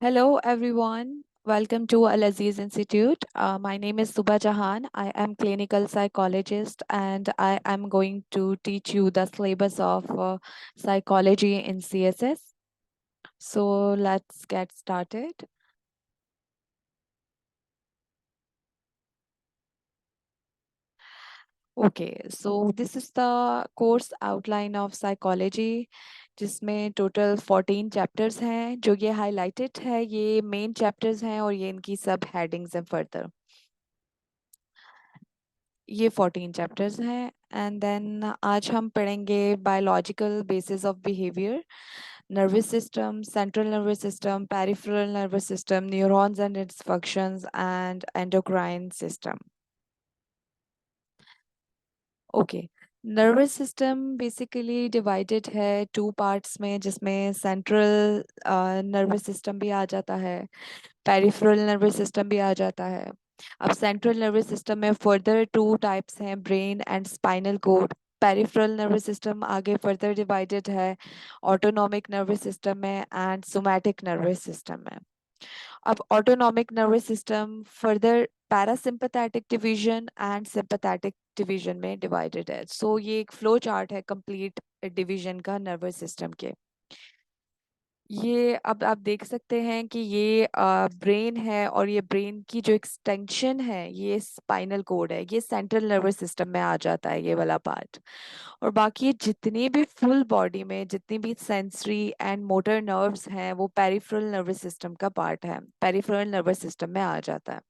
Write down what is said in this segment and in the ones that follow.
Hello, everyone. Welcome to Al Aziz Institute. My name is Subha Jahan. I am clinical psychologist, and I am going to teach you the syllabus of psychology in CSS. So let's get started. Okay, so this is the course outline of psychology, जिसमें total 14 chapters हैं. जो ये highlighted है ये main chapters हैं और ये इनकी सब हेडिंग्स हैं फर्दर. ये 14 चैप्टर्स हैं. एंड देन आज हम पढ़ेंगे biological basis of behaviour, nervous system, central nervous system, peripheral nervous system, neurons and it's functions and endocrine system. Okay, nervous system basically divided है टू पार्ट्स में, जिसमें central nervous system भी आ जाता है, peripheral nervous system भी आ जाता है. अब सेंट्रल नर्वस सिस्टम में फर्दर टू टाइप्स हैं, brain and spinal code. Peripheral nervous system आगे फर्दर डिवाइडेड है ऑटोनॉमिक नर्वस सिस्टम में एंड सोमैटिक नर्वस सिस्टम में. अब autonomic nervous system further parasympathetic division and sympathetic division में divided है. सो ये एक फ्लो चार्ट है कंप्लीट डिवीजन का नर्वस सिस्टम के. ये अब आप देख सकते हैं कि ये ब्रेन है और ये ब्रेन की जो एक्सटेंशन है ये स्पाइनल कोड है. ये सेंट्रल नर्वस सिस्टम में आ जाता है ये वाला पार्ट. और बाकी जितनी भी फुल बॉडी में जितनी भी सेंसरी एंड मोटर नर्व्स हैं वो पेरिफेरल नर्वस सिस्टम का पार्ट है, पेरिफेरल नर्वस सिस्टम में आ जाता है.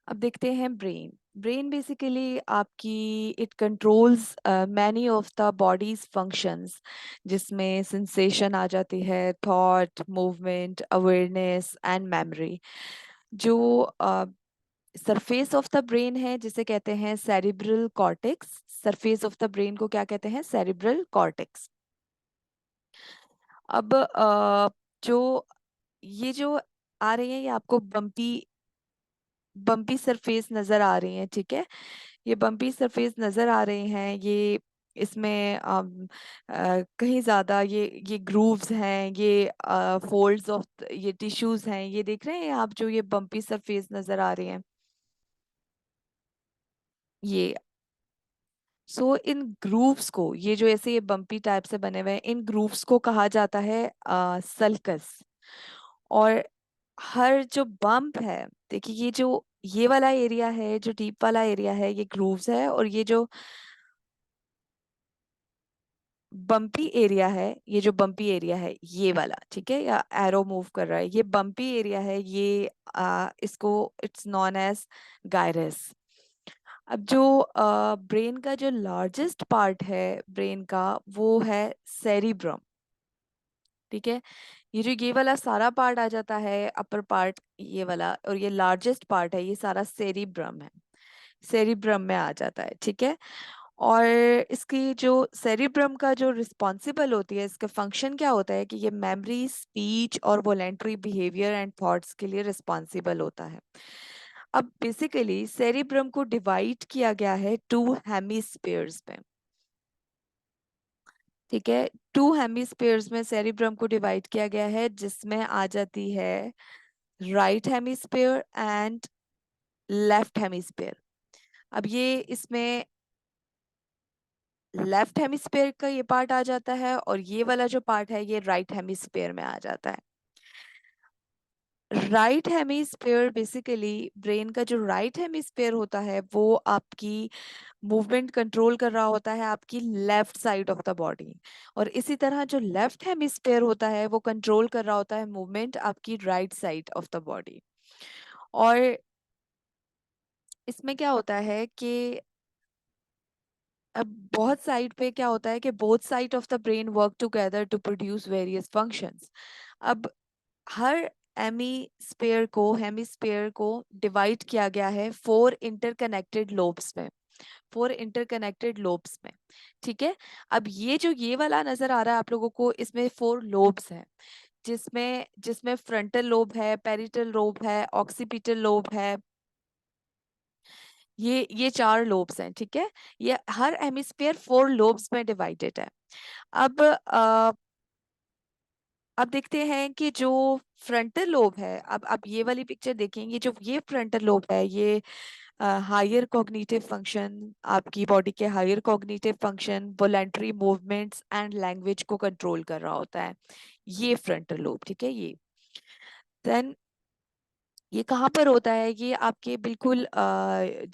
अब देखते हैं ब्रेन. ब्रेन बेसिकली आपकी it controls many of the bodies functions, जिसमें सेंसेशन आ जाती है, thought, movement, awareness and memory. जो सरफेस ऑफ द ब्रेन है जिसे कहते हैं cerebral cortex. Surface of the brain को क्या कहते हैं? Cerebral cortex. अब जो ये जो आ रही है ये आपको बम्पी बम्पी सरफेस नजर आ रही है, ठीक है. ये बम्पी सरफेस नजर आ रहे हैं. ये इसमें कहीं ज्यादा ये ग्रूव्स हैं, ये फोल्ड्स ऑफ ये टिश्यूज हैं. ये देख रहे हैं आप जो ये बम्पी सरफेस नजर आ रही हैं ये. सो इन ग्रूव्स को, ये जो ऐसे ये बम्पी टाइप से बने हुए हैं, इन ग्रूव्स को कहा जाता है सल्कस. और हर जो बम्प है, देखिए ये वाला एरिया है, जो डीप वाला एरिया है ये ग्रूव्स है. और ये जो बम्पी एरिया है, ये जो बम्पी एरिया है ये वाला, ठीक है, या एरो मूव कर रहा है, ये बम्पी एरिया है. ये इसको इट्स नॉन एज गायरस. अब जो ब्रेन का जो लार्जेस्ट पार्ट है ब्रेन का वो है सेरिब्रम, ठीक है. ये जो ये वाला सारा पार्ट आ जाता है अपर पार्ट ये वाला, और ये लार्जेस्ट पार्ट है, ये सारा सेरिब्रम है, सेरिब्रम में आ जाता है, ठीक है. और इसकी जो सेरिब्रम का जो रिस्पॉन्सिबल होती है, इसका फंक्शन क्या होता है कि ये मेमोरी, स्पीच और वॉलेंटरी बिहेवियर एंड थॉट्स के लिए रिस्पॉन्सिबल होता है. अब बेसिकली सेरिब्रम को डिवाइड किया गया है टू हेमिस्फीयर्स में, ठीक है. टू हेमिस्फीयर्स में सेरिब्रम को डिवाइड किया गया है, जिसमें आ जाती है right hemisphere and left hemisphere. अब ये इसमें लेफ्ट हेमिस्फेयर का ये पार्ट आ जाता है और ये वाला जो पार्ट है ये राइट हेमिस्फेयर में आ जाता है. राइट हेमिस्फेयर बेसिकली ब्रेन का जो राइट हेमिस्फेयर होता है वो आपकी मूवमेंट कंट्रोल कर रहा होता है आपकी left side of the body. और इसी तरह जो लेफ्ट हेमिस्फेयर होता है वो कंट्रोल कर रहा होता है मूवमेंट आपकी right side of the body. और इसमें क्या होता है कि अब बहुत साइड पे क्या होता है कि both side of the brain work together to produce various functions. अब हर हेमिस्फेयर को डिवाइड किया गया है फोर इंटरकनेक्टेड लोब्स में, ठीक है. अब ये जो ये वाला नजर आ रहा है आप लोगों को, इसमें फोर लोब्स हैं, जिसमें जिसमें फ्रंटल लोब है, पेरिटल लोब है, ऑक्सीपिटल लोब है. ये चार लोब्स हैं, ठीक है. ये हर हेमिस्फेयर फोर लोब्स में डिवाइडेड है. अब अब देखते हैं कि जो फ्रंटल लोब है, अब ये वाली पिक्चर देखेंगे, जो ये फ्रंटल लोब है ये हायर कॉग्निटिव फंक्शन, आपकी बॉडी के higher cognitive function, voluntary movements and language को कंट्रोल कर रहा होता है, ये फ्रंटल लोब, ठीक है। ये देन ये कहाँ पर होता है, ये आपके बिल्कुल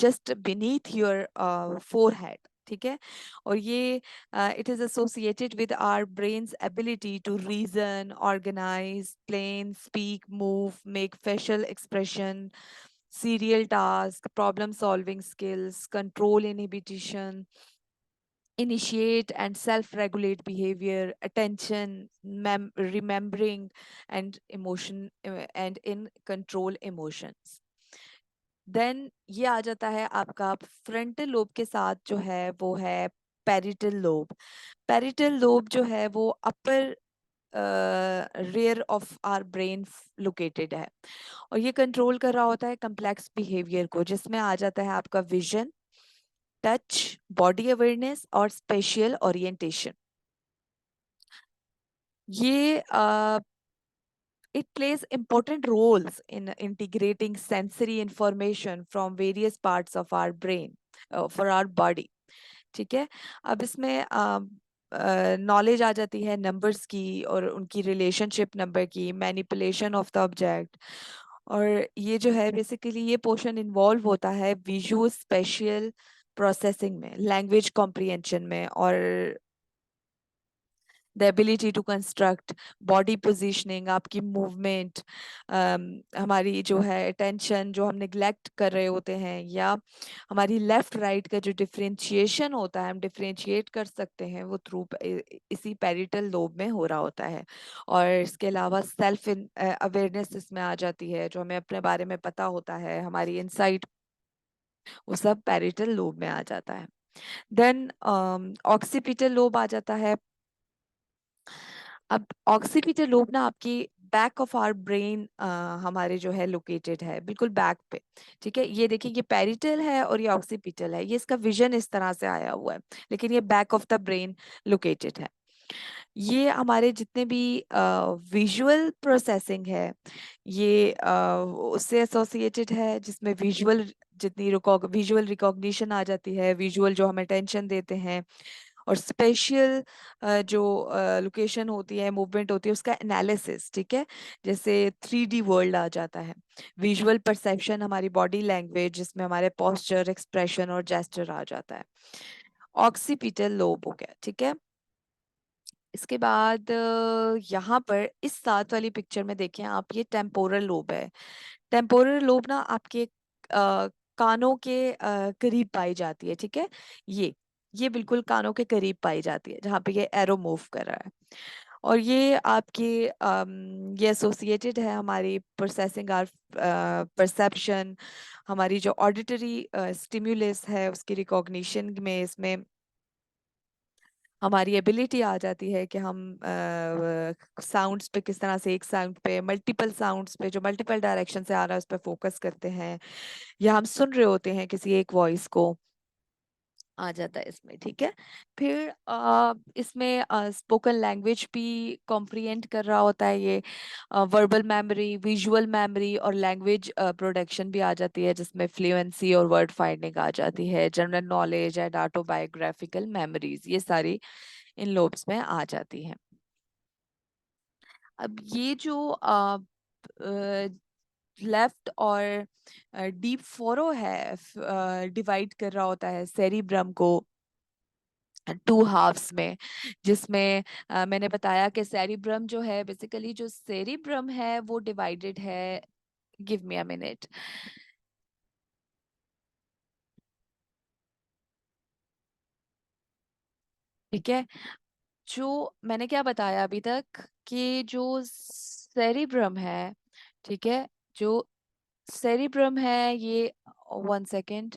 जस्ट बीनीथ योर फोरहेड, ठीक है। और ये it is associated with our brain's ability to reason, organise, plan, speak, move, make facial expression, serial task, problem solving skills, control inhibition, initiate and self regulate behavior, attention, remembering, and emotion, and in control emotions. Then ये आ जाता है आपका frontal lobe के साथ जो है वो है पेरिटल लोब। पेरिटल लोब जो है वो upper rear of our brain located है, और ये कंट्रोल कर रहा होता है कम्प्लेक्स बिहेवियर को, जिसमें आ जाता है आपका विजन, टच, बॉडी अवेयरनेस और स्पेशियल ओरिएंटेशन। ये it plays important roles in integrating sensory information from various parts of our brain for our body, ठीक है। अब इसमें नॉलेज आ जाती है नंबर्स की और उनकी रिलेशनशिप नंबर की, मैनिपुलेशन ऑफ द ऑब्जेक्ट। और ये जो है बेसिकली ये पोर्शन इन्वॉल्व होता है विजुअल स्पेशियल प्रोसेसिंग में, लैंग्वेज कॉम्प्रिहेंशन में, और the ability to construct, body positioning, आपकी मूवमेंट, हमारी जो है अटेंशन जो हम निग्लेक्ट कर रहे होते हैं, या हमारी लेफ्ट राइट का जो डिफरेंशिएशन होता है, हम डिफरेंशिएट कर सकते हैं वो थ्रू इसी पेरिटल लोब में हो रहा होता है। और इसके अलावा सेल्फ अवेयरनेस इसमें आ जाती है, जो हमें अपने बारे में पता होता है, हमारी इनसाइट, वो सब पेरिटल लोब में आ जाता है। देन ऑक्सीपिटल लोब आ जाता है। अब ऑक्सीपिटल लोब ना आपकी बैक ऑफ आवर ब्रेन हमारे जो है लोकेटेड है, बिल्कुल बैक पे, ठीक है। ये देखिए ये पेरिटल है और ये ऑक्सीपिटल है, ये इसका विजन इस तरह से आया हुआ है, लेकिन ये back of the brain located है। ये हमारे जितने भी विजुअल प्रोसेसिंग है ये उससे एसोसिएटेड है, जिसमें विजुअल जितनी विजुअल रिकॉग्निशन आ जाती है, विजुअल जो हम अटेंशन देते हैं, और स्पेशियल जो लोकेशन होती है, मूवमेंट होती है, उसका एनालिसिस, ठीक है। जैसे 3D वर्ल्ड आ जाता है, विजुअल परसेप्शन, हमारी बॉडी लैंग्वेज जिसमें हमारे पोस्चर, एक्सप्रेशन और जेस्चर आ जाता है। ऑक्सीपिटल लोब हो गया, ठीक है। इसके बाद यहाँ पर इस साथ वाली पिक्चर में देखें आप, ये टेम्पोरल लोब है। टेम्पोरल लोब ना आपके कानों के करीब पाई जाती है, ठीक है। ये बिल्कुल कानों के करीब पाई जाती है, जहाँ पे ये एरो मूव कर रहा है। और ये आपके ये एसोसिएटेड है हमारी प्रोसेसिंग आर परसेप्शन, हमारी जो ऑडिटरी स्टिम्युलस है उसकी रिकॉग्निशन में, इसमें हमारी एबिलिटी आ जाती है कि हम साउंड्स पे किस तरह से, एक साउंड पे, मल्टीपल साउंड्स पे जो मल्टीपल डायरेक्शन से आ रहा है उस पर फोकस करते हैं, या हम सुन रहे होते हैं किसी एक वॉइस को, आ जाता है इसमें, ठीक है। फिर इसमें स्पोकन लैंग्वेज भी कॉम्प्रिहेंड कर रहा होता है ये, वर्बल मेमोरी, विजुअल मेमोरी और लैंग्वेज प्रोडक्शन भी आ जाती है, जिसमें फ्लुएंसी और वर्ड फाइंडिंग आ जाती है, general knowledge and autobiographical memories, ये सारी इन लोब्स में आ जाती हैं। अब ये जो लेफ्ट और डीप फोरो है डिवाइड कर रहा होता है सेरिब्रम को टू हाफ्स में, जिसमें मैंने बताया कि सेरिब्रम जो है बेसिकली, जो सेरिब्रम है वो डिवाइडेड है, गिव मी अ मिनट, ठीक है। जो मैंने क्या बताया अभी तक कि जो सेरिब्रम है, ठीक है, जो सेरिब्रम है ये, वन सेकेंड,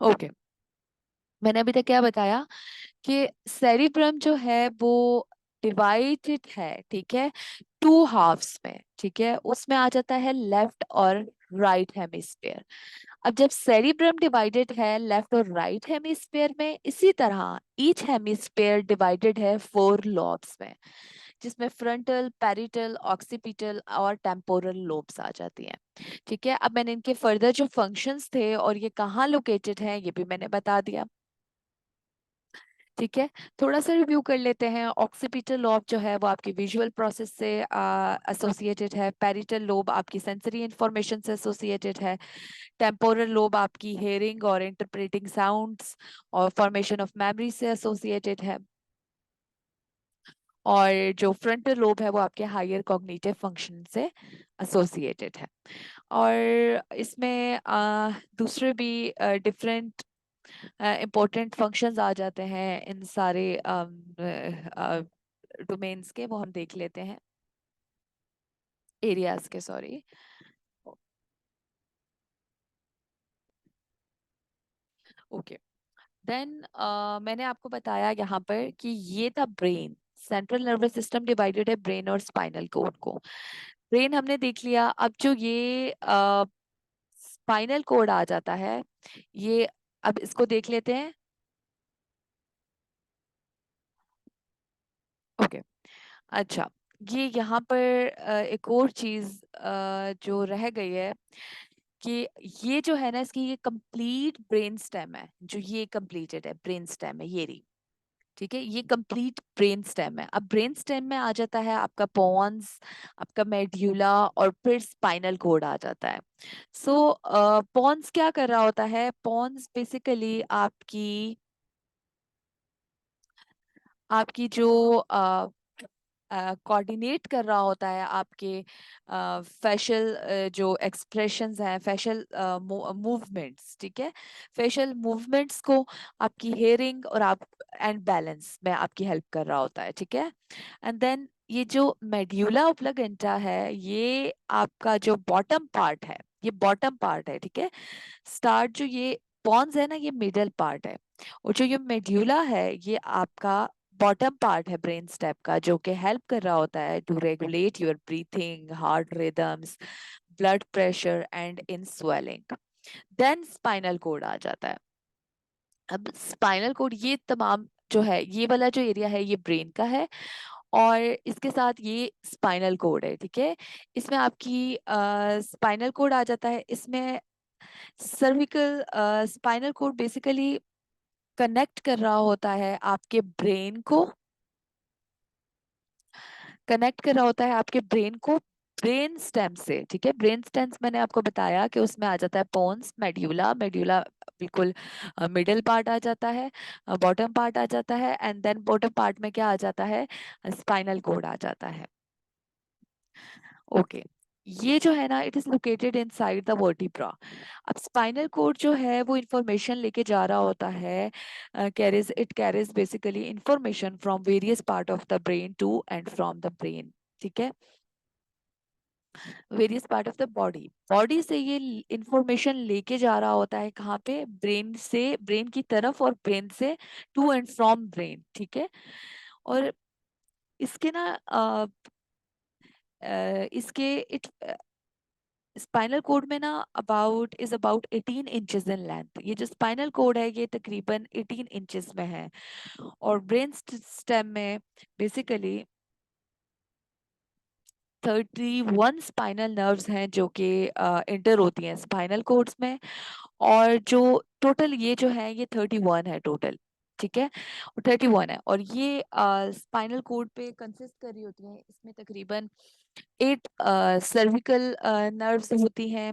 ओके। मैंने अभी तक क्या बताया कि सेरिब्रम जो है वो डिवाइडेड है, ठीक है, टू हाफ्स में, ठीक है, उसमें आ जाता है लेफ्ट और राइट हेमिस्फेयर। अब जब सेरिब्रम डिवाइडेड है लेफ्ट और राइट हेमिस्फेयर में, इसी तरह ईच हेमिस्फेयर डिवाइडेड है फोर लॉब्स में, जिसमें फ्रंटल, पैरिटल, ऑक्सीपिटल और टेम्पोरल लोब्स आ जाती हैं। ठीक है, अब मैंने इनके फर्दर जो फंक्शंस थे और ये कहाँ लोकेटेड हैं ये भी मैंने बता दिया। ठीक है, थोड़ा सा रिव्यू कर लेते हैं। ऑक्सीपिटल लोब जो है वो आपकी विजुअल प्रोसेस से एसोसिएटेड है। पैरिटल लोब आपकी सेंसरी इंफॉर्मेशन से एसोसिएटेड है। टेम्पोरल लोब आपकी हेयरिंग और इंटरप्रेटिंग साउंड्स और फॉर्मेशन ऑफ मेमोरी से एसोसिएटेड है। और जो फ्रंटल लोब है वो आपके हायर कॉग्निटिव फंक्शन से एसोसिएटेड है। और इसमें दूसरे भी डिफरेंट इम्पोर्टेंट फंक्शंस आ जाते हैं इन सारे डोमेन्स के, वो हम देख लेते हैं, एरियाज के, सॉरी। ओके, देन मैंने आपको बताया यहाँ पर कि ये था brain. Central nervous system divided है ब्रेन और स्पाइनल कोड को। ब्रेन हमने देख लिया। अब जो ये स्पाइनल कोड आ जाता है, ये, अब इसको देख लेते हैं। ओके, अच्छा, ये यहाँ पर एक और चीज जो रह गई है कि ये जो है ना, इसकी ये कंप्लीट ब्रेन स्टेम है, जो ये कंप्लीटेड है ब्रेन स्टेम है ये रही। ठीक है, ये कंप्लीट ब्रेन स्टेम है। अब ब्रेन स्टेम में आ जाता है आपका पॉन्स, आपका मेड्यूला और फिर स्पाइनल कोड आ जाता है। सो पॉन्स क्या कर रहा होता है? पॉन्स बेसिकली आपकी आपकी जो कोऑर्डिनेट कर रहा होता है आपके फेशियल जो एक्सप्रेशंस हैं, फेशियल मूवमेंट्स, ठीक है, फेशियल मूवमेंट्स को आपकी हेयरिंग और आप एंड बैलेंस में आपकी हेल्प कर रहा होता है। ठीक है, एंड देन ये जो मेड्यूला ऑब्लिगेंटा है, ये आपका जो बॉटम पार्ट है, ये बॉटम पार्ट है। ठीक है, स्टार्ट जो ये पॉन्स है ना, ये मिडल पार्ट है, और जो ये मेड्यूला है ये आपका बॉटम पार्ट है ब्रेन स्टेप का, जो कि हेल्प कर रहा होता है to regulate your breathing, heart rhythms, blood pressure and in swelling. Then spinal cord आ जाता है। अब स्पाइनल कोड, ये तमाम जो है, ये वाला जो एरिया है ये ब्रेन का है, और इसके साथ ये स्पाइनल कोड है। ठीक है, इसमें आपकी स्पाइनल कोड आ जाता है। इसमें cervical spinal cord basically connect कर रहा होता है आपके ब्रेन को, कनेक्ट कर रहा होता है आपके ब्रेन को ब्रेन स्टेम से। ठीक है, ब्रेन स्टेम्स मैंने आपको बताया कि उसमें आ जाता है पोन्स, मेड्यूला, मेड्यूला बिल्कुल मिडिल पार्ट आ जाता है, बॉटम पार्ट आ जाता है, एंड देन बॉटम पार्ट में क्या आ जाता है? स्पाइनल कोड आ जाता है। ओके, ये जो है ना, it is located inside the vertebra. अब स्पाइनल कोड जो है वो इंफॉर्मेशन लेके जा रहा होता है, carries it carries basically information from various part of the brain to and from the brain. ठीक है, various part of the body, body से ये इंफॉर्मेशन लेके जा रहा होता है कहाँ पे? ब्रेन से, ब्रेन की तरफ, और ब्रेन से टू एंड फ्रॉम ब्रेन। ठीक है, और इसके ना इसके इट स्पाइनल कोड में ना अबाउट 18 इंचेस इन लेंथ। ये जो स्पाइनल कोड है ये तकरीबन 18 इंचेस में है, और ब्रेन स्टेम में बेसिकली 31 स्पाइनल नर्व्स हैं जो कि इंटर होती हैं स्पाइनल कोड्स में, और जो टोटल ये जो है ये 31 है टोटल। ठीक है, 31 है, और ये स्पाइनल कोड पे कंसिस्ट कर रही होती है। इसमें तकरीबन 8 सर्विकल नर्व्स होती हैं,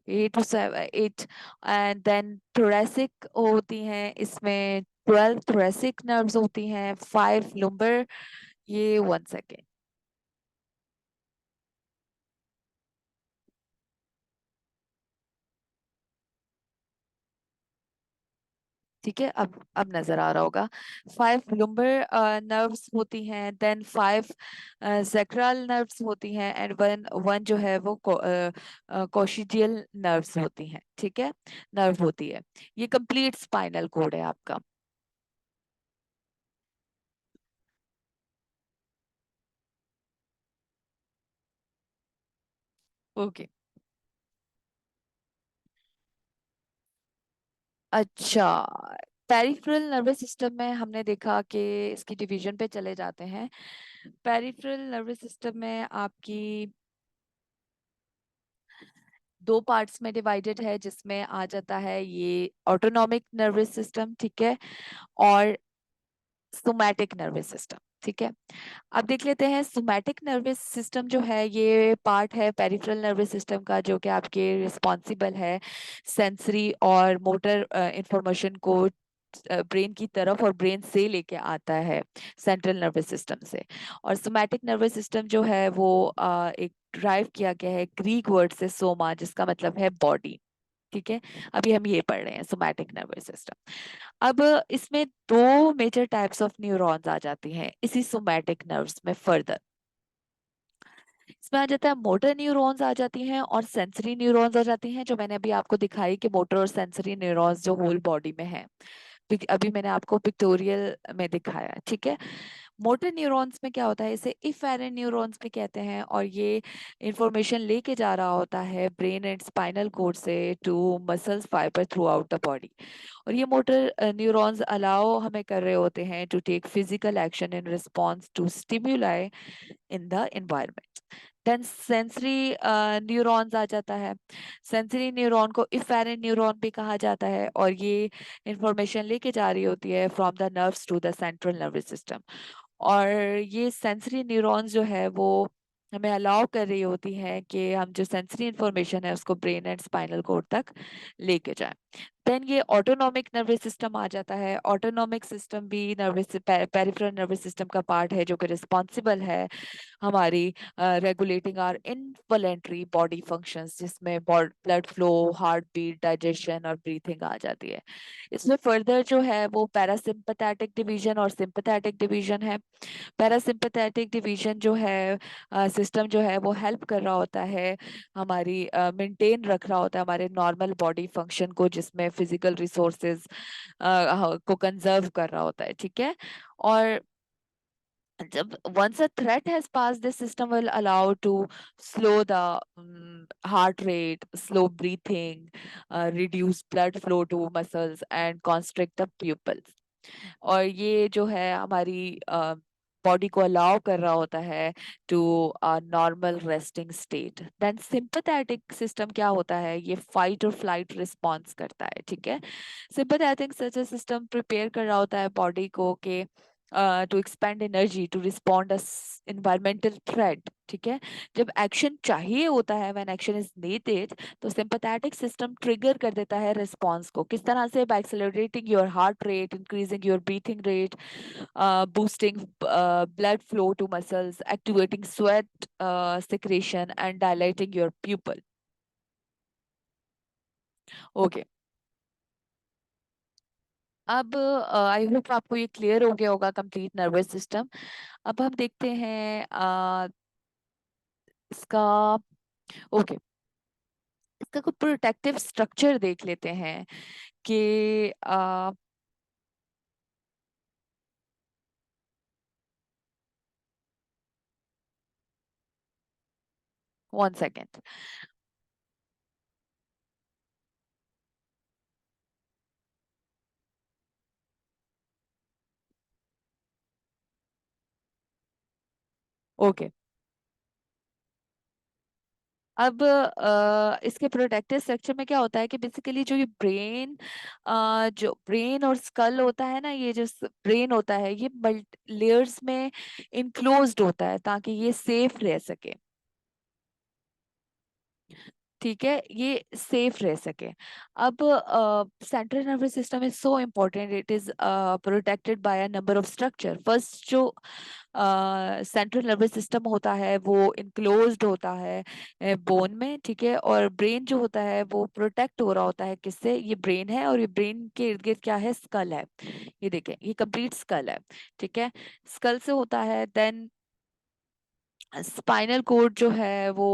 8 एंड देन थोरेसिक होती हैं, इसमें 12 थोरेसिक नर्व्स होती हैं, 5 लुम्बर। ये 1 सेकेंड। ठीक है, अब नजर आ रहा होगा। 5 लुम्बर नर्व्स होती हैं, देन 5 सैक्रल नर्व्स होती हैं, एंड वन वन जो है वो कोशिडियल नर्व्स होती हैं। ठीक है, नर्व होती है। ये कंप्लीट स्पाइनल कोड है आपका। ओके। अच्छा, पेरिफेरल नर्वस सिस्टम में हमने देखा कि इसकी डिवीजन पे चले जाते हैं। पेरिफेरल नर्वस सिस्टम में आपकी दो पार्ट्स में डिवाइडेड है, जिसमें आ जाता है ये ऑटोनॉमिक नर्वस सिस्टम, ठीक है, और सोमैटिक नर्वस सिस्टम, ठीक है। अब देख लेते हैं सोमैटिक नर्वस सिस्टम जो है ये पार्ट है पेरिफेरल नर्वस सिस्टम का, जो कि आपके रिस्पॉन्सिबल है सेंसरी और मोटर इंफॉर्मेशन को ब्रेन की तरफ और ब्रेन से लेके आता है सेंट्रल नर्वस सिस्टम से। और सोमैटिक नर्वस सिस्टम जो है वो एक ड्राइव किया गया है ग्रीक वर्ड से सोमा, जिसका मतलब है बॉडी, ठीक है। अभी हम ये पढ़ रहे हैं सोमैटिक नर्वस सिस्टम। अब इसमें दो मेजर टाइप्स ऑफ न्यूरॉन्स आ जाती हैं इसी सोमैटिक नर्व्स में फर्दर। इसमें आ जाता है मोटर न्यूरॉन्स आ जाती हैं और सेंसरी न्यूरॉन्स आ जाती हैं, जो मैंने अभी आपको दिखाई कि मोटर और सेंसरी न्यूरॉन्स जो होल बॉडी में है। अभी मैंने आपको पिक्टोरियल में दिखाया, ठीक है। मोटर न्यूरॉन्स में क्या होता है, इसे इफेरेंट न्यूरॉन्स भी कहते हैं, और ये इंफॉर्मेशन लेके जा रहा होता है ब्रेन एंड स्पाइनल कोड से to muscles fibre throughout the body. और ये मोटर न्यूरॉन्स अलाउ हमें कर रहे होते हैं to take physical action in response to stimuli in the environment. Then sensory neurons आ जाता है। सेंसरी न्यूरॉन को इफेरेंट न्यूरॉन भी कहा जाता है, और ये इंफॉर्मेशन लेके जा रही होती है from the nerves to the central nervous system. और ये सेंसरी न्यूरॉन्स जो है वो हमें अलाउ कर रही होती है कि हम जो सेंसरी इंफॉर्मेशन है उसको ब्रेन एंड स्पाइनल कोड तक लेके जाएं। देन ये ऑटोनॉमिक नर्वस सिस्टम आ जाता है। ऑटोनॉमिक सिस्टम भी नर्वस पेरिफेरल नर्वस सिस्टम का पार्ट है, जो कि रिस्पॉन्सिबल है हमारी regulating our involuntary body functions, जिसमें blood flow, heart beat, digestion और ब्रीथिंग आ जाती है। इसमें फर्दर जो है वो पैरासिम्पथेटिक डिवीजन और सिंपथेटिक डिवीजन है। पैरासिम्पथेटिक डिवीजन जो है सिस्टम जो है वो हेल्प कर रहा होता है हमारी मेंटेन रख रहा होता है हमारे नॉर्मल बॉडी फंक्शन को, जिसमें फिजिकल रिसोर्सेज को कंजर्व कर रहा होता है, ठीक है। और जब once a threat has passed, this system will allow to slow the heart rate, slow breathing, reduce blood flow to muscles and constrict the pupils। और ये जो है हमारी बॉडी को अलाउ कर रहा होता है to normal resting state. Then sympathetic system क्या होता है, ये फाइट और फ्लाइट रिस्पॉन्स करता है, ठीक है। सिंपथेटिक सर्च सिस्टम प्रिपेयर कर रहा होता है बॉडी को कि to expend energy to respond environmental threat, ठीक है। जब एक्शन चाहिए होता है, व्हेन एक्शन इज नीडेड, तो सिंपैथेटिक सिस्टम ट्रिगर कर देता है रिस्पांस को। किस तरह से? By accelerating your heart rate, increasing your breathing rate, boosting blood flow to muscles, activating sweat secretion and dilating your pupil। Okay, अब आई होप आपको ये क्लियर हो गया होगा कंप्लीट नर्वस सिस्टम। अब हम देखते हैं इसका, ओके, इसका कुछ प्रोटेक्टिव स्ट्रक्चर देख लेते हैं कि 1 सेकेंड। ओके, अब इसके प्रोटेक्टिव स्ट्रक्चर में क्या होता है कि बेसिकली जो ये ब्रेन, जो ब्रेन और स्कल होता है ना, ये जो ब्रेन होता है ये मल्टी लेयर्स में इनक्लोज्ड होता है ताकि ये सेफ रह सके, ठीक है, ये सेफ रह सके। अब central nervous system is so important, it is protected by a number of structure. First जो सेंट्रल नर्वस सिस्टम होता है वो इनक्लोज्ड होता है बोन में, ठीक है। और ब्रेन जो होता है वो प्रोटेक्ट हो रहा होता है किससे? ये ब्रेन है, और ये ब्रेन के इर्द गिर्द क्या है? स्कल है। ये देखें, ये कंप्लीट स्कल है, ठीक है। स्कल से होता है। देन स्पाइनल कोड जो है वो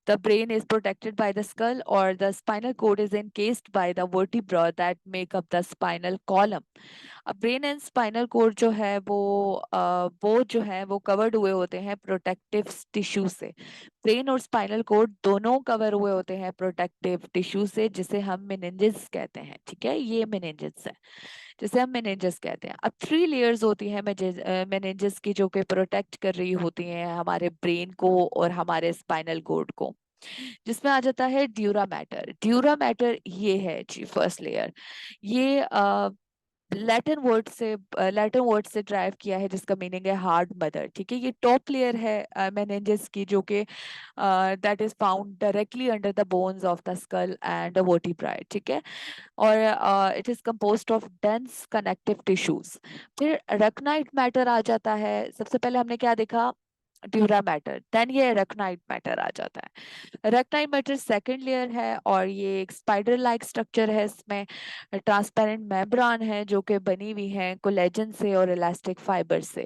The brain is protected by the skull, or the spinal cord is encased by the vertebra that make up the spinal column. अब ब्रेन एंड स्पाइनल कोड जो है वो जो है वो कवर्ड हुए होते हैं प्रोटेक्टिव टिश्यू से। ब्रेन और स्पाइनल कोड दोनों कवर हुए होते हैं प्रोटेक्टिव टिश्यू से, जिसे हम मेनिंजेस कहते हैं। ठीक है, ये मेनिंजेस है जिसे हम मेनिंजेस कहते हैं। अब 3 लेयर्स होती हैं मेनिंजेस की, जो कि प्रोटेक्ट कर रही होती हैं हमारे ब्रेन को और हमारे स्पाइनल कोड को, जिसमें आ जाता है ड्यूरा मैटर। ड्यूरा मैटर ये है जी फर्स्ट लेयर। ये लैटिन वर्ड से ड्राइव किया है, जिसका मीनिंग है हार्ड मदर। ठीक है, ये टॉप लेयर है मेनिंजेस की, जो कि that is found directly under the bones of the skull and the vertebrae. ठीक है, और it is composed of dense connective tissues. फिर रकनाइट मैटर आ जाता है। सबसे पहले हमने क्या देखा, ड्यूरा मैटर, देन ये रकनाइट मैटर आ जाता है। रेक्टाइल मैटर सेकंड लेयर है, और ये एक स्पाइडर लाइक स्ट्रक्चर है। इसमें ट्रांसपेरेंट मेम्ब्रान है जो कि बनी हुई है कोलेजन से और इलास्टिक फाइबर से।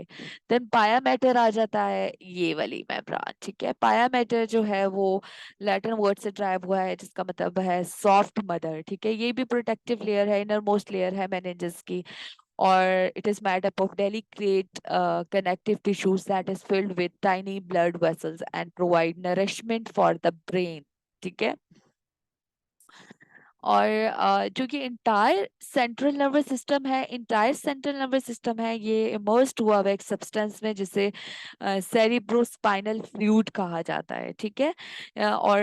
देन पाया मैटर आ जाता है, ये वाली मेम्ब्रान। ठीक है, पाया मैटर जो है वो लैटिन वर्ड से ड्राइव हुआ है, जिसका मतलब है सॉफ्ट मदर। ठीक है, ये भी प्रोटेक्टिव लेयर है, इनर मोस्ट लेयर है मेनिंजेस की। or it is made up of delicate connective tissues that is filled with tiny blood vessels and provide nourishment for the brain. ठीक है, और जो कि इंटायर सेंट्रल नर्वस सिस्टम है, entire central nervous system है, ये immersed हुआ हुआ एक सब्सटेंस में जिसे सेरिब्रोस्पाइनल फ्लूइड कहा जाता है। ठीक है, और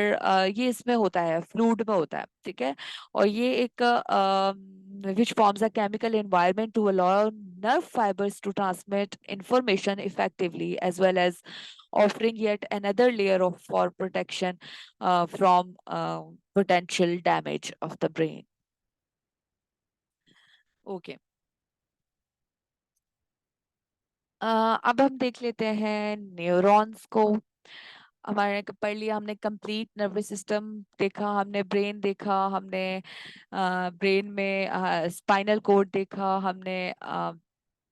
ये इसमें होता है, फ्लूइड में होता है। ठीक है, और ये एक which forms a chemical environment to allow nerve fibers to transmit information effectively, as well as offering yet another layer of for protection from potential damage of the brain. Okay. अब हम देख लेते हैं न्यूरॉन्स को। हमारे पढ़ लिया हमने कंप्लीट नर्वस सिस्टम देखा, हमने ब्रेन देखा, हमने ब्रेन में स्पाइनल कोड देखा, हमने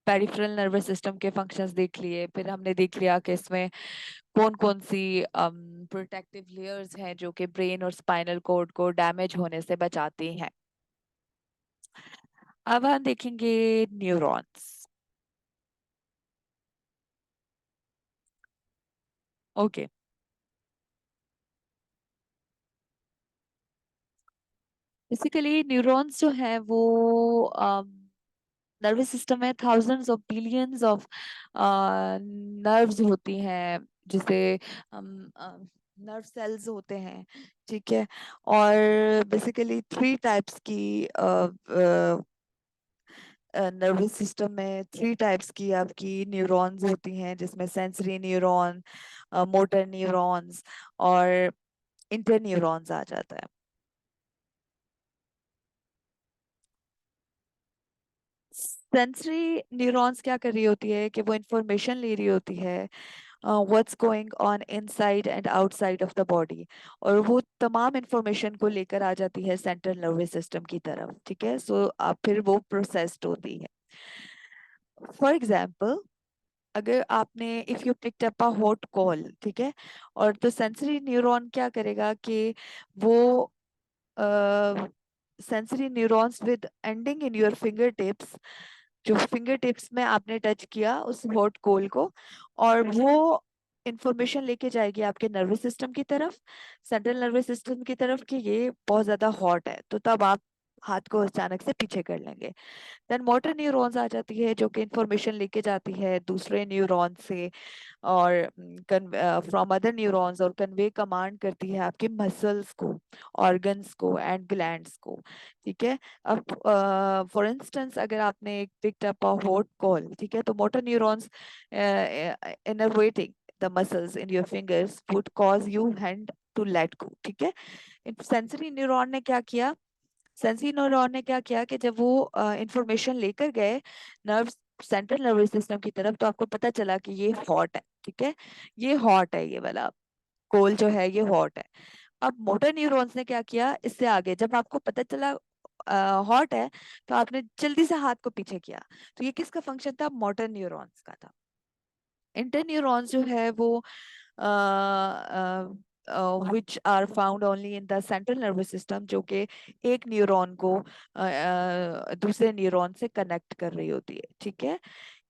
पेरिफेरल नर्वस सिस्टम के फंक्शंस देख लिए। फिर हमने देख लिया कि इसमें कौन कौन सी प्रोटेक्टिव लेयर्स हैं जो कि ब्रेन और स्पाइनल कोड को डैमेज होने से बचाती हैं। अब हम देखेंगे न्यूरॉन्स। ओके, बेसिकली न्यूरॉन्स जो है वो नर्वस सिस्टम में thousands of billions of nerves होती हैं, जिसे नर्व सेल्स होते हैं। ठीक है, और बेसिकली 3 टाइप्स की नर्वस सिस्टम में 3 टाइप्स की आपकी न्यूरॉन्स होती हैं, जिसमें सेंसरी न्यूरॉन, मोटर न्यूरॉन्स और इंटर न्यूरॉन्स आ जाता है। सेंसरी न्यूरॉन्स क्या कर रही होती है कि वो इंफॉर्मेशन ले रही होती है what's going on inside and outside of the body, और वो तमाम इंफॉर्मेशन को लेकर आ जाती है सेंट्रल नर्वस सिस्टम की तरफ। ठीक है, सो अब फिर वो प्रोसेस्ड होती है। फॉर एग्जाम्पल, अगर आपने if you picked up a hot coal, ठीक है, और तो सेंसरी न्यूरॉन क्या करेगा कि वो sensory neurons with ending in your fingertips, जो फिंगर टिप्स में आपने टच किया उस हॉट कोल को, और वो इंफॉर्मेशन लेके जाएगी आपके नर्वस सिस्टम की तरफ, सेंट्रल नर्वस सिस्टम की तरफ, कि ये बहुत ज्यादा हॉट है, तो तब आप हाथ को अचानक से पीछे कर लेंगे। देन मोटर न्यूरॉन्स आ जाती है, जो कि इंफॉर्मेशन लेके जाती है दूसरे न्यूरॉन से और फ्रॉम अदर न्यूरॉन्स, और कन्वे कमांड करती है आपके मसल्स को, ऑर्गन्स को एंड ग्लैंड्स को। ठीक है, अब फॉर इंस्टेंस अगर आपने एक picked up a hot coal, ठीक है, तो motor neurons innervating the muscles in your fingers would cause you hand to let go. ठीक है, सेंसरी न्यूरॉन ने क्या किया, सेंसरी न्यूरॉन ने क्या किया कि जब वो इंफॉर्मेशन लेकर गए नर्व सेंट्रल नर्वस सिस्टम की तरफ, तो आपको पता चला कि ये हॉट है। ठीक है, ये हॉट है, ये वाला कोल जो है ये हॉट है। अब मोटर न्यूरॉन्स ने क्या किया, इससे आगे जब आपको पता चला हॉट है, तो आपने जल्दी से हाथ को पीछे किया। तो ये किसका फंक्शन था, मोटर न्यूरॉन्स का था। इंटर न्यूरॉन्स जो है वो which are found only in the central nervous system, जो कि एक न्यूरॉन को दूसरे न्यूरॉन से कनेक्ट कर रही होती है। ठीक है,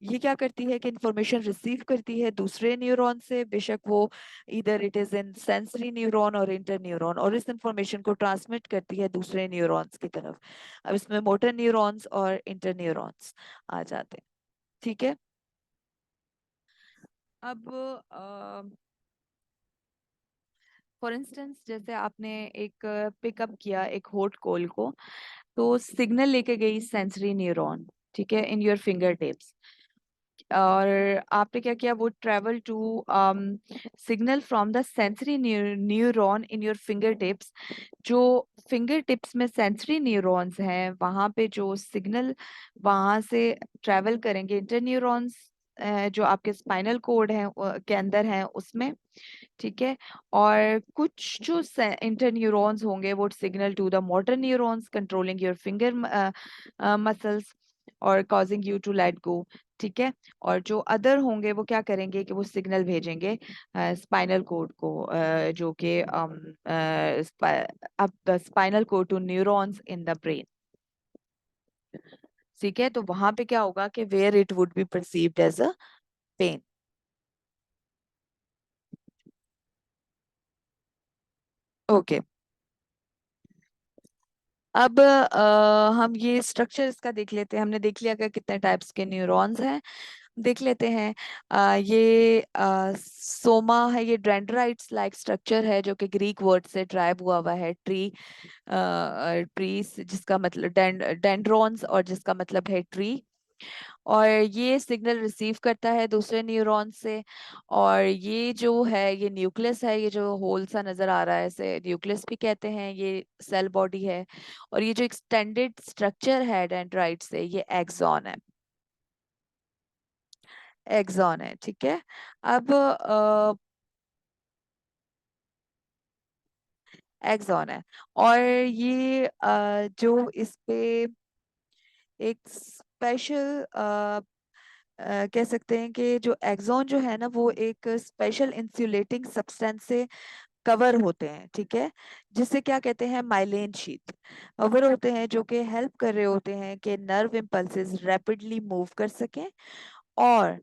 ये क्या करती है कि इंफॉर्मेशन रिसीव करती है दूसरे न्यूरॉन से, बेशक वो इधर it is in sensory neuron और इंटर न्यूरॉन, और इस इंफॉर्मेशन को ट्रांसमिट करती है दूसरे न्यूरॉन्स की तरफ। अब इसमें मोटर न्यूरॉन्स और इंटर न्यूरॉन्स आ जाते हैं। ठीक है, अब फॉर इंस्टेंस जैसे आपने एक पिकअप किया एक हॉट कॉल को, तो सिग्नल लेके गई सेंसरी न्यूरॉन, ठीक है, इन योर फिंगर टिप्स, और आपने क्या किया, वो travel to signal from the sensory neuron in your fingertips. जो फिंगर टिप्स में सेंसरी न्यूरॉन्स हैं, वहां पे जो सिग्नल वहां से ट्रेवल करेंगे इंटर न्यूरॉन्स, जो आपके स्पाइनल कोड है के अंदर हैं उसमें। ठीक है, और कुछ जो इंटर न्यूरॉन्स होंगे वो signal to the motor neurons controlling your finger muscles और causing you to let go. ठीक है, और जो अदर होंगे वो क्या करेंगे कि वो सिग्नल भेजेंगे स्पाइनल कोड को, जो कि अब the spinal cord to neurons in the brain. ठीक है, तो वहां पे क्या होगा कि where it would be perceived as a pain. Okay, अब हम ये स्ट्रक्चर इसका देख लेते हैं। हमने देख लिया कि कितने टाइप्स के न्यूरॉन्स हैं, देख लेते हैं। ये सोमा है, ये डेंड्राइट्स लाइक स्ट्रक्चर है, जो कि ग्रीक वर्ड से ड्राइव हुआ हुआ है, ट्रीज जिसका मतलब डेंड्रॉन्स और जिसका मतलब है ट्री। और ये सिग्नल रिसीव करता है दूसरे न्यूरॉन से, और ये जो है ये न्यूक्लियस है, ये जो होल सा नजर आ रहा है इसे न्यूक्लियस भी कहते हैं, ये सेल बॉडी है। और ये जो एक्सटेंडेड स्ट्रक्चर है डेंड्राइट से, ये एक्सॉन है, एक्सॉन है। ठीक है, अब एक्सॉन है, और ये जो इस पे एक स्पेशल कह सकते हैं कि जो एक्सॉन जो है ना, वो एक स्पेशल इंसुलेटिंग सब्सटेंस से कवर होते हैं। ठीक है, जिसे क्या कहते हैं, माइलेन शीथ कवर होते हैं, जो कि हेल्प कर रहे होते हैं कि नर्व इम्पल्सेस रैपिडली मूव कर सकें। और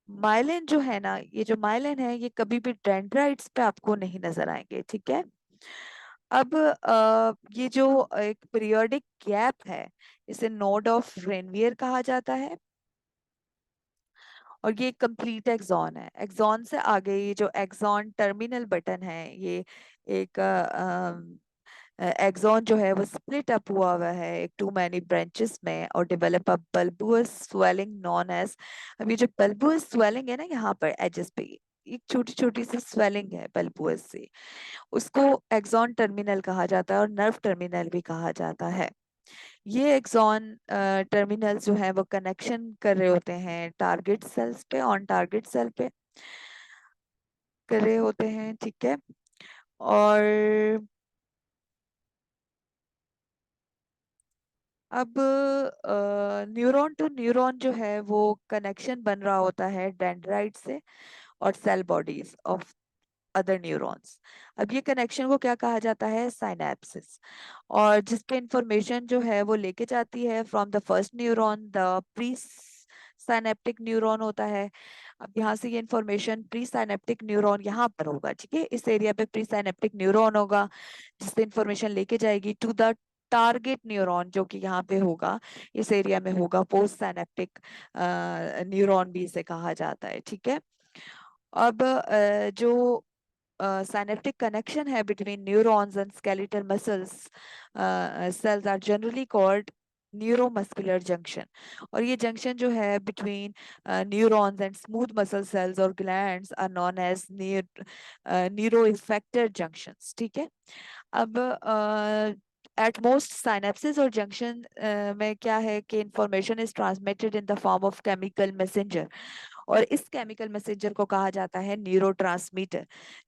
माइलिन जो है ना, ये जो माइलिन है ये कभी भी डेंड्राइट्स पे आपको नहीं नजर आएंगे। ठीक है, अब ये जो एक पीरियोडिक गैप है, इसे नोड ऑफ रेनवियर कहा जाता है। और ये कंप्लीट एक्सॉन है। एक्सॉन से आगे ये जो एक्सॉन टर्मिनल बटन है, ये एक एक्सॉन जो है वो स्प्लिट अप हुआ है एक टू मैनी ब्रांचेस में, और develop a bulbous swelling known as. अब ये जो बल्बुअस स्वेलिंग है ना, यहाँ पर एजेस पे एक छोटी छोटी सी स्वेलिंग है बल्बुअस से, उसको एक्सॉन टर्मिनल कहा जाता है और नर्व टर्मिनल भी कहा जाता है। ये एक्सॉन टर्मिनल जो है वो कनेक्शन कर रहे होते हैं टारगेट सेल्स पे, ऑन टारगेट सेल पे कर रहे होते हैं। ठीक है, और अब न्यूरॉन टू न्यूरॉन जो है वो कनेक्शन बन रहा होता है डेंड्राइट से और cell bodies of other neurons. अब ये कनेक्शन को क्या कहा जाता है, साइनेप्सिस, और जिसपे इंफॉर्मेशन जो है वो लेके जाती है from the first neuron, the pre synaptic neuron होता है। अब यहाँ से ये इंफॉर्मेशन प्री साइनेप्टिक न्यूरॉन यहाँ पर होगा। ठीक है, इस एरिया पे प्री साइनेप्टिक न्यूरॉन होगा, जिससे इंफॉर्मेशन लेके जाएगी टू द टारगेट न्यूरॉन, जो कि यहाँ पे होगा, इस एरिया में होगा पोस्ट साइनेप्टिक न्यूरॉन भी इसे कहा जाता है। ठीक है, अब जो synaptic connection है between neurons and skeletal muscles cells are generally called neuromuscular junction। और ये जंक्शन जो है between neurons and smooth muscle cells और glands are known as neuroeffector junctions। ठीक है, अब एट मोस्ट साइनेप्सिस और जंक्शन में क्या है कि information is transmitted in the form of chemical messenger, और इस केमिकल मैसेंजर को कहा जाता है न्यूरोट्रांसमीटर,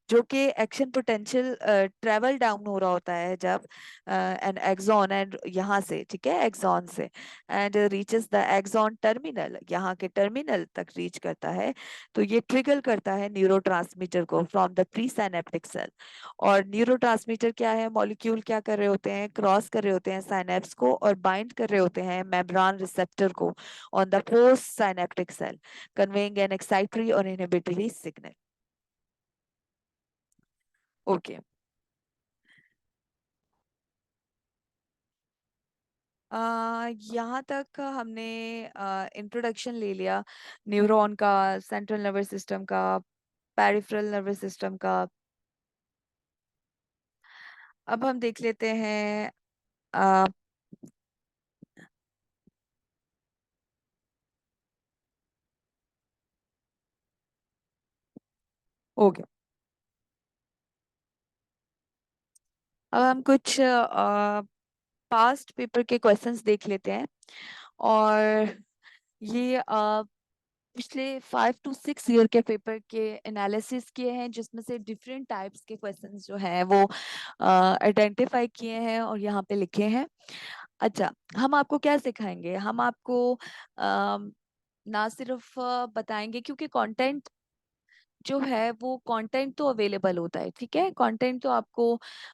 जो कि एक्शन पोटेंशियल ट्रेवल डाउन हो रहा होता है जब एन एक्सॉन एंड यहाँ से, ठीक है, एक्सॉन से and reaches the axon terminal, यहाँ के टर्मिनल तक रीच करता है, तो ये ट्रिगर करता है न्यूरोट्रांसमीटर को from the presynaptic cell. और न्यूरोट्रांसमीटर क्या है, मॉलिक्यूल क्या कर रहे होते हैं, क्रॉस कर रहे होते हैं साइनेप्स को और बाइंड कर रहे होते हैं मेम्ब्रान रिसेप्टर को on the post synaptic cell, conveying an excitatory और इनहिबिटरी सिग्नल। ओके, यहाँ तक हमने इंट्रोडक्शन ले लिया न्यूरॉन का, सेंट्रल नर्वस सिस्टम का, पेरिफेरल नर्वस सिस्टम का। अब हम देख लेते हैं आ, ओके, अब हम कुछ पास्ट पेपर के क्वेश्चंस देख लेते हैं। और ये पिछले 5 to 6 ईयर के पेपर के एनालिसिस किए हैं, जिसमें से डिफरेंट टाइप्स के क्वेश्चंस जो हैं वो आइडेंटिफाई किए हैं और यहाँ पे लिखे हैं। अच्छा, हम आपको क्या सिखाएंगे, हम आपको ना सिर्फ बताएंगे, क्योंकि कंटेंट जो है वो कंटेंट तो अवेलेबल होता है, ठीक है, कंटेंट तो आपको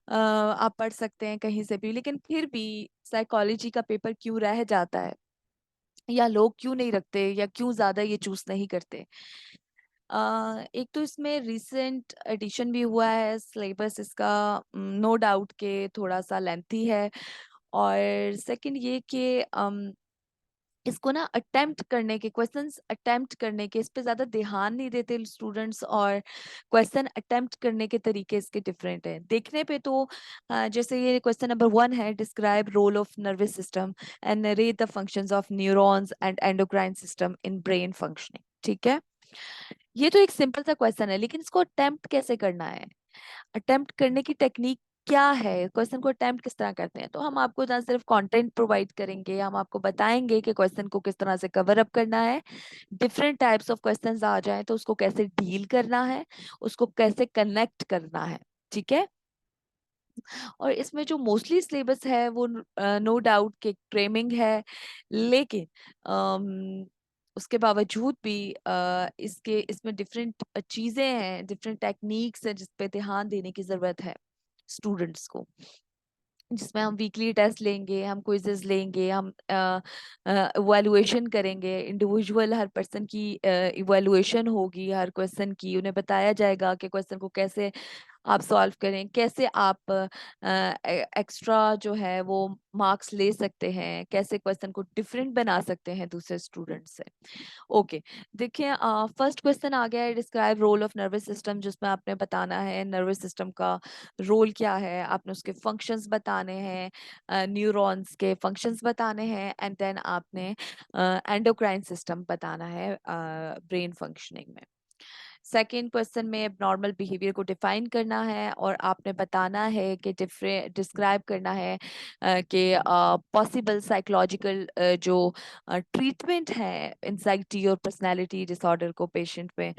आप पढ़ सकते हैं कहीं से भी, लेकिन फिर भी साइकोलॉजी का पेपर क्यों रह जाता है, या लोग क्यों नहीं रखते, या क्यों ज्यादा ये चूज नहीं करते। एक तो इसमें रिसेंट एडिशन भी हुआ है सिलेबस इसका, नो डाउट के थोड़ा सा लेंथी है। और सेकंड ये कि इसको ना अटेम्प्ट करने के, क्वेश्चंस अटेम्प्ट करने के, इस पे ज्यादा ध्यान नहीं देते स्टूडेंट्स, और क्वेश्चन अटेम्प्ट करने के तरीके इसके डिफरेंट हैं देखने पे तो। जैसे ये क्वेश्चन नंबर 1 है, describe role of nervous system and narrate the functions of neurons and endocrine system in brain functioning, ठीक है। ये तो एक सिंपल सा क्वेश्चन है, लेकिन इसको अटेम्प्ट कैसे करना है, अटेम्प्ट करने की टेक्निक क्या है, क्वेश्चन को अटेम्प्ट किस तरह करते हैं। तो हम आपको ना सिर्फ कंटेंट प्रोवाइड करेंगे, हम आपको बताएंगे कि क्वेश्चन को किस तरह से कवर अप करना है, डिफरेंट टाइप्स ऑफ क्वेश्चंस आ जाएं तो उसको कैसे डील करना है, उसको कैसे कनेक्ट करना है, ठीक है। और इसमें जो मोस्टली सिलेबस है वो नो डाउट के क्रेमिंग है, लेकिन उसके बावजूद भी इसके इसमें डिफरेंट चीजें हैं, डिफरेंट टेक्निक्स हैं जिस पे ध्यान देने की जरूरत है स्टूडेंट्स को, जिसमें हम वीकली टेस्ट लेंगे, हम क्विजेस लेंगे, हम इवैल्यूएशन करेंगे, इंडिविजुअल हर पर्सन की इवैल्यूएशन होगी, हर क्वेश्चन की उन्हें बताया जाएगा कि क्वेश्चन को कैसे आप सॉल्व करें, कैसे आप एक्स्ट्रा जो है वो मार्क्स ले सकते हैं, कैसे क्वेश्चन को डिफरेंट बना सकते हैं दूसरे स्टूडेंट से। ओके, देखिए फर्स्ट क्वेश्चन आ गया है, describe role of nervous system, जिसमें आपने बताना है नर्वस सिस्टम का रोल क्या है, आपने उसके फंक्शंस बताने हैं, न्यूरॉन्स के फंक्शंस बताने हैं, एंड देन आपने एंडोक्राइन सिस्टम बताना है ब्रेन फंक्शनिंग में। सेकेंड क्वेश्चन में एबनॉर्मल बिहेवियर को डिफाइन करना है, और आपने बताना है कि डिस्क्राइब करना है कि पॉसिबल साइकोलॉजिकल जो ट्रीटमेंट है एंजाइटी और पर्सनालिटी डिसऑर्डर को पेशेंट में,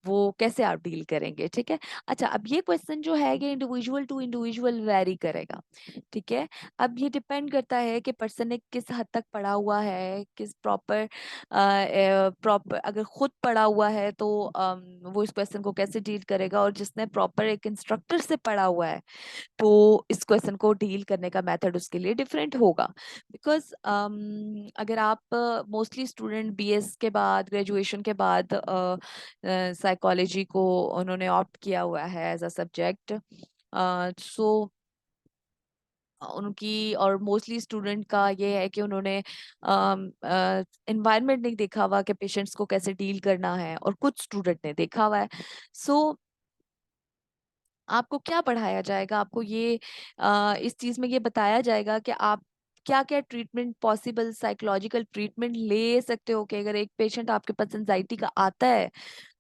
वो कैसे आप डील करेंगे, ठीक है। अच्छा, अब ये क्वेश्चन जो है ये इंडिविजुअल टू इंडिविजुअल वेरी करेगा, ठीक है। अब ये डिपेंड करता है कि पर्सन ने किस हद तक पढ़ा हुआ है, किस प्रॉपर प्रॉपर, अगर खुद पढ़ा हुआ है तो वो इस क्वेश्चन को कैसे डील करेगा, और जिसने प्रॉपर एक इंस्ट्रक्टर से पढ़ा हुआ है तो इस क्वेश्चन को डील करने का मेथड उसके लिए डिफरेंट होगा। बिकॉज अगर आप मोस्टली स्टूडेंट बीएस के बाद, ग्रेजुएशन के बाद साइकोलॉजी को उन्होंने ऑप्ट किया हुआ है एज अ सब्जेक्ट, सो उनकी और मोस्टली स्टूडेंट का ये है कि उन्होंने इन्वायरमेंट नहीं देखा हुआ कि पेशेंट्स को कैसे डील करना है, और कुछ स्टूडेंट ने देखा हुआ है। सो आपको क्या पढ़ाया जाएगा, आपको ये इस चीज में ये बताया जाएगा कि आप क्या क्या ट्रीटमेंट, पॉसिबल साइकोलॉजिकल ट्रीटमेंट ले सकते हो, कि अगर एक पेशेंट आपके पास एंजाइटी का आता है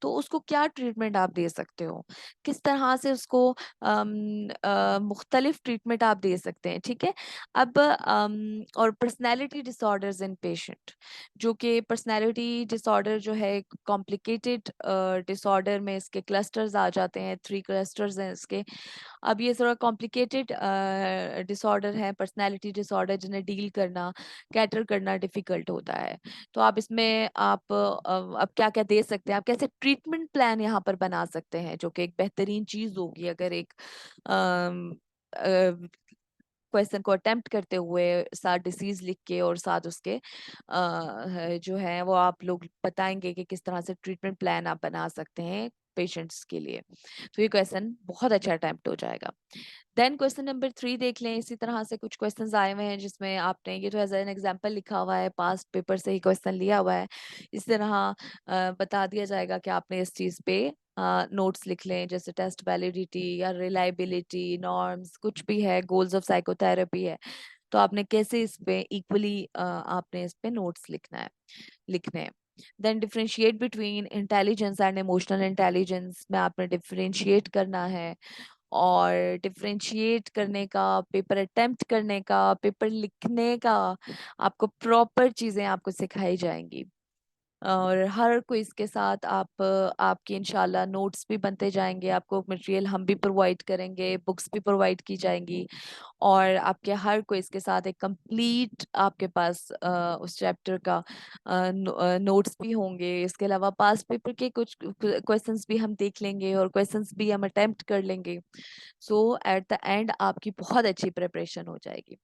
तो उसको क्या ट्रीटमेंट आप दे सकते हो, किस तरह से उसको मुख्तलिफ ट्रीटमेंट आप दे सकते हैं, ठीक है। अब और पर्सनैलिटी डिसऑर्डर्स इन पेशेंट, जो कि पर्सनैलिटी डिसऑर्डर जो है कॉम्प्लिकेटेड डिसऑर्डर में इसके क्लस्टर्स आ जाते हैं, 3 क्लस्टर्स हैं इसके। अब ये थोड़ा कॉम्प्लिकेटेड डिसऑर्डर है, पर्सनैलिटी डिसऑर्डर, जिन्हें डील करना, कैटर करना डिफिकल्ट होता है। तो आप इसमें आप अब क्या क्या दे सकते हैं, आप कैसे ट्रीटमेंट प्लान यहाँ पर बना सकते हैं, जो कि एक बेहतरीन चीज होगी अगर एक क्वेश्चन को अटेम्प्ट करते हुए साथ डिसीज लिख के और साथ उसके जो है वो आप लोग बताएंगे कि किस तरह से ट्रीटमेंट प्लान आप बना सकते हैं पेशेंट्स के लिए। तो ये क्वेश्चन बहुत अच्छा अटेम्प्ट हो जाएगा। देन क्वेश्चन नंबर 3 देख लें। इसी तरह से कुछ क्वेश्चंस आए हुए हैं जिसमें आपने ये तो एज एन एग्जांपल लिखा हुआ है, पास्ट पेपर से ही क्वेश्चन लिया हुआ है। इस तरह बता दिया जाएगा कि आपने इस चीज पे नोट्स लिख लें, जैसे टेस्ट वैलिडिटी या रिलायबिलिटी, नॉर्म्स, कुछ भी है, गोल्स ऑफ साइकोथेरेपी है, तो आपने कैसे इस पे इक्वली आपने इस पे नोट्स लिखने हैं। Then differentiate between intelligence and emotional intelligence में आपने डिफरेंशिएट करना है, और डिफरेंशिएट करने का, पेपर अटेम्प्ट करने का, पेपर लिखने का आपको प्रॉपर चीजें आपको सिखाई जाएंगी। और हर क्विज के साथ आपके इंशाल्लाह नोट्स भी बनते जाएंगे, आपको मटेरियल हम भी प्रोवाइड करेंगे, बुक्स भी प्रोवाइड की जाएंगी, और आपके हर क्विज के साथ एक कंप्लीट आपके पास उस चैप्टर का नोट्स भी होंगे। इसके अलावा पास पेपर के कुछ क्वेश्चंस भी हम देख लेंगे और क्वेश्चंस भी हम अटेम्प्ट कर लेंगे। सो एट द एंड आपकी बहुत अच्छी प्रिपरेशन हो जाएगी।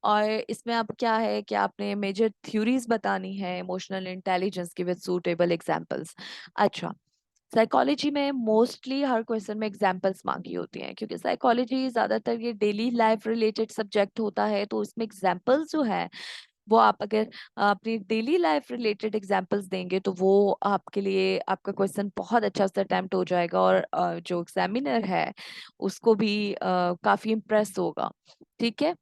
और इसमें अब क्या है कि आपने मेजर थ्योरीज बतानी है इमोशनल इंटेलिजेंस की विद सूटेबल एग्जांपल्स। अच्छा, साइकोलॉजी में मोस्टली हर क्वेश्चन में एग्जांपल्स मांगी होती हैं, क्योंकि साइकोलॉजी ज्यादातर ये डेली लाइफ रिलेटेड सब्जेक्ट होता है, तो उसमें एग्जांपल्स जो है वो आप अगर अपनी डेली लाइफ रिलेटेड एग्जांपल्स देंगे तो वो आपके लिए आपका क्वेश्चन बहुत अच्छा से अटेम्प्ट हो जाएगा, और जो एग्जामिनर है उसको भी काफी इम्प्रेस होगा, ठीक है।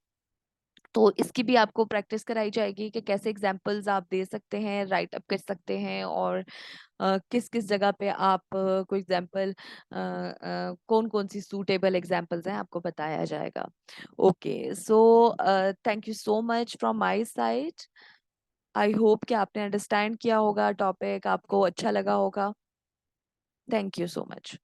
तो इसकी भी आपको प्रैक्टिस कराई जाएगी कि कैसे एग्जांपल्स आप दे सकते हैं, राइट अप कर सकते हैं, और किस किस जगह पे आप कोई एग्जांपल कौन कौन सी सूटेबल एग्जांपल्स हैं आपको बताया जाएगा। Okay, so thank you so much from my side. I hope कि आपने अंडरस्टैंड किया होगा, टॉपिक आपको अच्छा लगा होगा। Thank you so much.